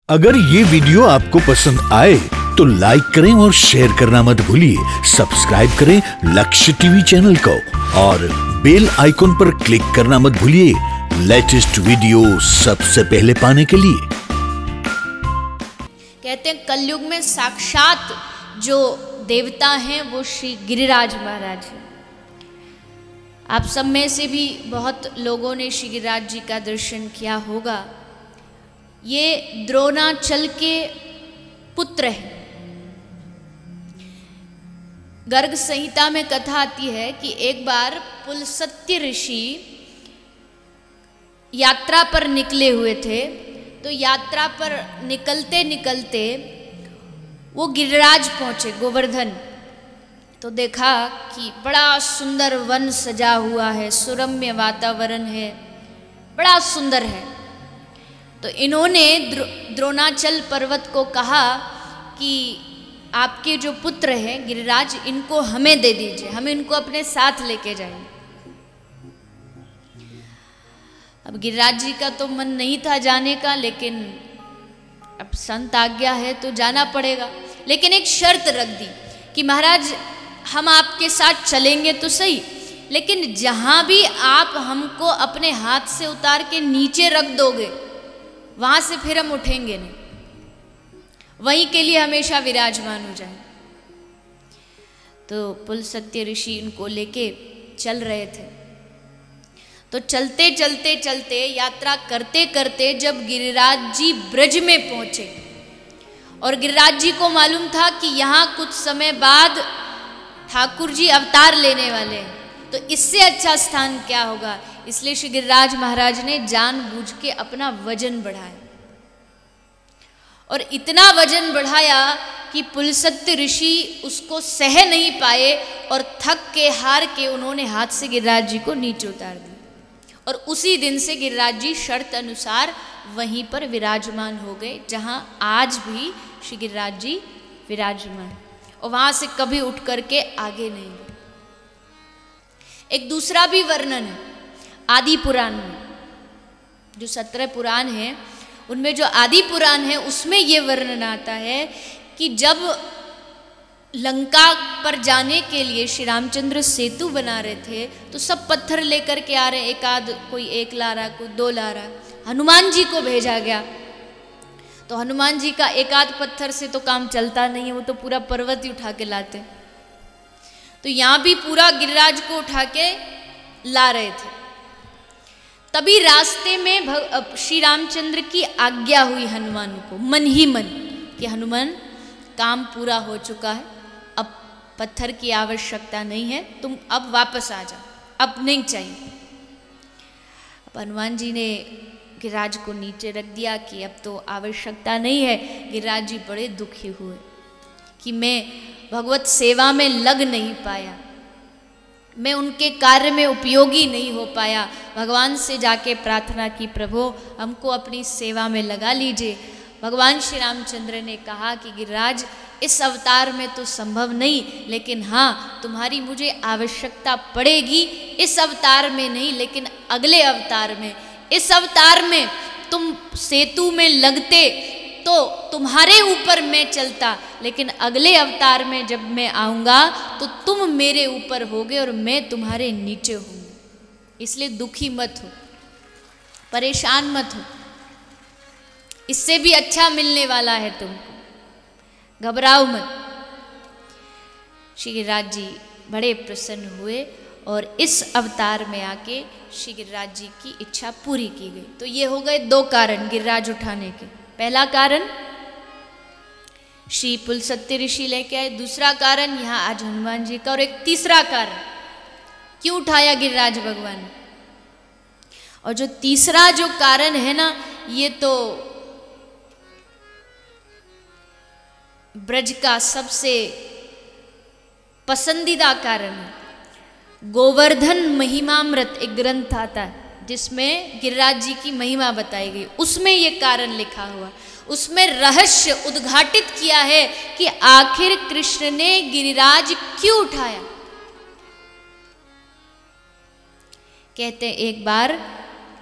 अगर ये वीडियो आपको पसंद आए तो लाइक करें और शेयर करना मत भूलिए। सब्सक्राइब करें लक्ष्य टीवी चैनल को और बेल आइकॉन पर क्लिक करना मत भूलिए लेटेस्ट वीडियो सबसे पहले पाने के लिए। कहते हैं कलयुग में साक्षात जो देवता हैं वो श्री गिरिराज महाराज हैं। आप सब में से भी बहुत लोगों ने श्री गिरिराज जी का दर्शन किया होगा। ये द्रोणाचल के पुत्र हैं। गर्ग संहिता में कथा आती है कि एक बार पुलस्त्य ऋषि यात्रा पर निकले हुए थे। तो यात्रा पर निकलते निकलते वो गिरिराज पहुंचे, गोवर्धन। तो देखा कि बड़ा सुंदर वन सजा हुआ है, सुरम्य वातावरण है, बड़ा सुंदर है। तो इन्होंने द्रोणाचल पर्वत को कहा कि आपके जो पुत्र हैं गिरिराज, इनको हमें दे दीजिए, हम इनको अपने साथ लेके जाएंगे। अब गिरिराज जी का तो मन नहीं था जाने का, लेकिन अब संत आज्ञा है तो जाना पड़ेगा। लेकिन एक शर्त रख दी कि महाराज हम आपके साथ चलेंगे तो सही, लेकिन जहां भी आप हमको अपने हाथ से उतार के नीचे रख दोगे वहां से फिर हम उठेंगे नहीं, वहीं के लिए हमेशा विराजमान हो जाए। तो पुलस्त्य ऋषि इनको लेके चल रहे थे। तो चलते चलते चलते यात्रा करते करते जब गिरिराज जी ब्रज में पहुंचे और गिरिराज जी को मालूम था कि यहाँ कुछ समय बाद ठाकुर जी अवतार लेने वाले हैं, तो इससे अच्छा स्थान क्या होगा। इसलिए श्री गिरिराज महाराज ने जानबूझ के अपना वजन बढ़ाया और इतना वजन बढ़ाया कि पुलस्त्य ऋषि उसको सह नहीं पाए और थक के हार के उन्होंने हाथ से गिरिराज जी को नीचे उतार दिया। और उसी दिन से गिरिराज जी शर्त अनुसार वहीं पर विराजमान हो गए जहां आज भी श्री गिरिराज जी विराजमान, और वहां से कभी उठ करके आगे नहीं गए। एक दूसरा भी वर्णन है आदि पुराण में, जो 17 पुराण हैं उनमें जो आदि पुराण है उसमें ये वर्णन आता है कि जब लंका पर जाने के लिए श्री रामचंद्र सेतु बना रहे थे तो सब पत्थर लेकर के आ रहे, एकाध कोई एक ला रहा, कोई दो ला रहा। हनुमान जी को भेजा गया तो हनुमान जी का एकाध पत्थर से तो काम चलता नहीं है, वो तो पूरा पर्वत ही उठा के लाते। तो यहाँ भी पूरा गिरिराज को उठा के ला रहे थे। तभी रास्ते में श्री रामचंद्र की आज्ञा हुई हनुमान को, मन ही मन, कि हनुमान काम पूरा हो चुका है, अब पत्थर की आवश्यकता नहीं है, तुम अब वापस आ जाओ, अब नहीं चाहिए। अब हनुमान जी ने गिरिराज को नीचे रख दिया कि अब तो आवश्यकता नहीं है। गिरिराज जी बड़े दुखी हुए कि मैं भगवत सेवा में लग नहीं पाया, मैं उनके कार्य में उपयोगी नहीं हो पाया। भगवान से जाके प्रार्थना की, प्रभु हमको अपनी सेवा में लगा लीजिए। भगवान श्री रामचंद्र ने कहा कि गिरिराज इस अवतार में तो संभव नहीं, लेकिन हाँ तुम्हारी मुझे आवश्यकता पड़ेगी, इस अवतार में नहीं लेकिन अगले अवतार में। इस अवतार में तुम सेतु में लगते तो तुम्हारे ऊपर मैं चलता, लेकिन अगले अवतार में जब मैं आऊँगा तो तुम मेरे ऊपर होगे और मैं तुम्हारे नीचे होंगी। इसलिए दुखी मत हो, परेशान मत हो, इससे भी अच्छा मिलने वाला है तुमको, घबराओ मत। श्री गिरिराज जी बड़े प्रसन्न हुए और इस अवतार में आके श्री गिरिराज जी की इच्छा पूरी की गई। तो ये हो गए दो कारण गिरिराज उठाने के। पहला कारण श्री पुलस्त्य ऋषि लेके आए, दूसरा कारण यहाँ आज हनुमान जी का, और एक तीसरा कारण क्यों उठाया गिरिराज भगवान। और जो तीसरा जो कारण है ना, ये तो ब्रज का सबसे पसंदीदा कारण है। गोवर्धन महिमामृत एक ग्रंथ आता है जिसमें गिरिराज जी की महिमा बताई गई, उसमें ये कारण लिखा हुआ, उसमें रहस्य उद्घाटित किया है कि आखिर कृष्ण ने गिरिराज क्यों उठाया। कहते एक बार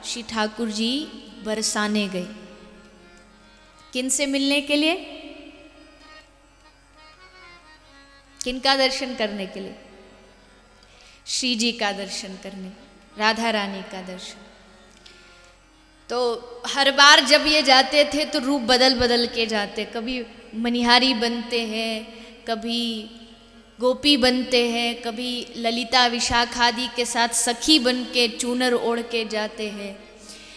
श्री ठाकुर जी बरसाने गए किन से मिलने के लिए? किनका दर्शन करने के लिए? श्री जी का दर्शन करने, राधा रानी का दर्शन। तो हर बार जब ये जाते थे तो रूप बदल बदल के जाते, कभी मनिहारी बनते हैं, कभी गोपी बनते हैं, कभी ललिता विशाखादि के साथ सखी बन के चूनर ओढ़ के जाते हैं।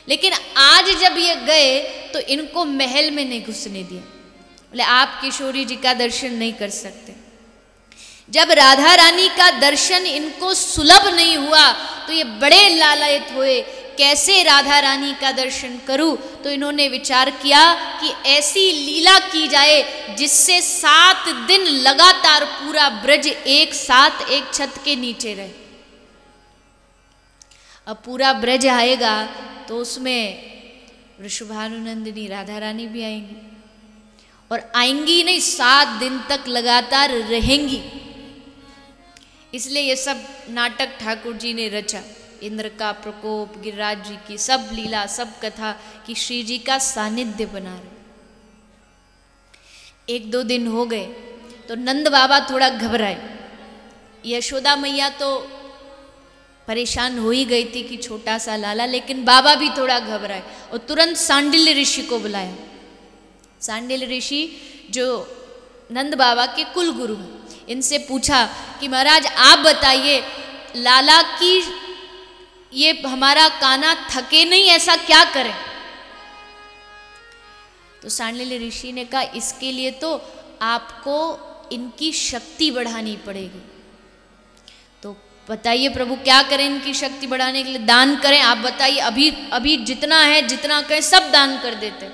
लेकिन आज जब ये गए तो इनको महल में नहीं घुसने दिया, बोले आप किशोरी जी का दर्शन नहीं कर सकते। जब राधा रानी का दर्शन इनको सुलभ नहीं हुआ तो ये बड़े लालायित हुए, कैसे राधा रानी का दर्शन करूं? तो इन्होंने विचार किया कि ऐसी लीला की जाए जिससे 7 दिन लगातार पूरा ब्रज एक साथ एक छत के नीचे रहे। अब पूरा ब्रज आएगा तो उसमें वृषभानुनंदिनी राधा रानी भी आएंगी, और आएंगी नहीं, 7 दिन तक लगातार रहेंगी। इसलिए ये सब नाटक ठाकुर जी ने रचा, इंद्र का प्रकोप, गिरिराज जी की सब लीला, सब कथा कि श्री जी का सानिध्य बना रहे। 1-2 दिन हो गए तो नंद बाबा थोड़ा घबराए। यशोदा मैया तो परेशान हो ही गई थी कि छोटा सा लाला, लेकिन बाबा भी थोड़ा घबराए और तुरंत सांडिल्य ऋषि को बुलाया। सांडिल्य ऋषि जो नंद बाबा के कुल गुरु हैं, इनसे पूछा कि महाराज आप बताइए, लाला की ये हमारा कान्हा थके नहीं, ऐसा क्या करें? तो सांडिल्य ऋषि ने कहा इसके लिए तो आपको इनकी शक्ति बढ़ानी पड़ेगी। तो बताइए प्रभु क्या करें इनकी शक्ति बढ़ाने के लिए? दान करें, आप बताइए, अभी जितना है जितना करें सब दान कर देते,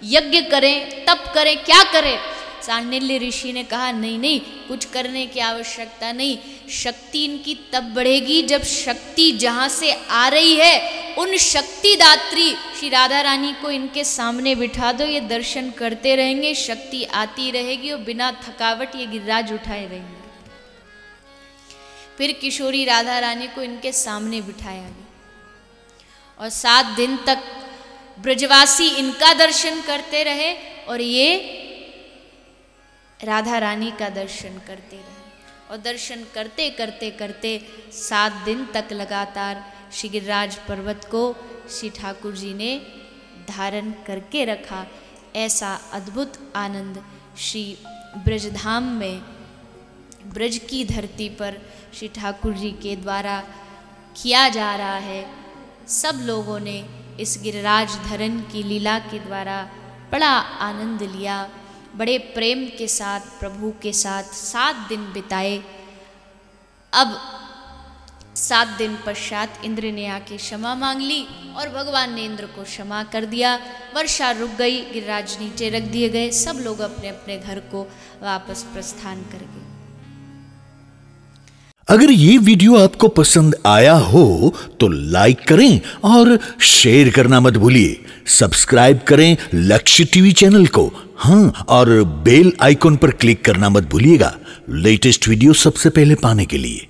यज्ञ करें, तप करें, क्या करें? सांडिल्य ऋषि ने कहा नहीं नहीं, कुछ करने की आवश्यकता नहीं, शक्ति इनकी तब बढ़ेगी जब शक्ति जहाँ से आ रही है उन शक्तिदात्री श्री राधा रानी को इनके सामने बिठा दो, ये दर्शन करते रहेंगे, शक्ति आती रहेगी और बिना थकावट ये गिरिराज उठाए रहेंगे। फिर किशोरी राधा रानी को इनके सामने बिठाया गया और 7 दिन तक ब्रजवासी इनका दर्शन करते रहे और ये राधा रानी का दर्शन करते रहे। और दर्शन करते करते करते 7 दिन तक लगातार श्री गिरिराज पर्वत को श्री ठाकुर जी ने धारण करके रखा। ऐसा अद्भुत आनंद श्री ब्रजधाम में, ब्रज की धरती पर श्री ठाकुर जी के द्वारा किया जा रहा है। सब लोगों ने इस गिरिराज धरण की लीला के द्वारा बड़ा आनंद लिया, बड़े प्रेम के साथ प्रभु के साथ 7 दिन बिताए। अब 7 दिन पश्चात इंद्र ने आके क्षमा मांग ली और भगवान ने इंद्र को क्षमा कर दिया। वर्षा रुक गई, गिरिराज नीचे रख दिए गए, सब लोग अपने अपने घर को वापस प्रस्थान कर गए। अगर ये वीडियो आपको पसंद आया हो तो लाइक करें और शेयर करना मत भूलिए। सब्सक्राइब करें लक्ष्य टीवी चैनल को, हाँ, और बेल आइकॉन पर क्लिक करना मत भूलिएगा लेटेस्ट वीडियो सबसे पहले पाने के लिए।